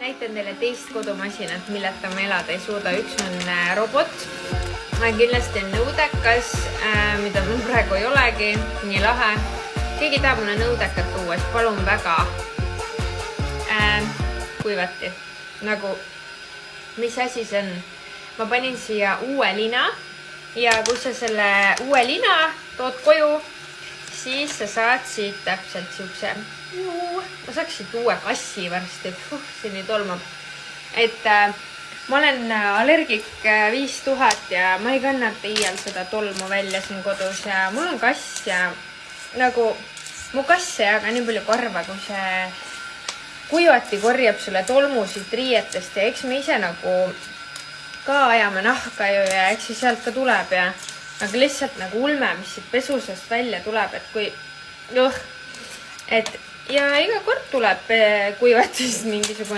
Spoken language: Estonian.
Näitan teile teist kodumasinat, milleta ma elada ei suuda. Üks on robot. Kindlasti on nõudekas, mida mul praegu ei olegi. Nii lahe. Keegi tahab mulle nõudekat tuua, siis palun väga. Kuivati. Nagu, mis asi see on? Ma panin siia uue lina. Ja kui sa selle uue lina tood koju, siis sa saad siit täpselt siukse... Ma saaks siit uue kassi varsti. See nii tolmab. Et ma olen allergik 5000 ja ma ei kannata iial seda tolmu välja siin kodus. Ja mul on kass ja nagu mu kass ei jaga nii palju karva, kui see kuivati korjab sulle tolmu siit riietest. Ja eks me ise nagu ka ajame nahka ju ja eks see sealt ka tuleb. Aga lihtsalt nagu ulme, mis siit pesusest välja tuleb. Et kui... Ja iga kord tuleb kuivatusest mingisugune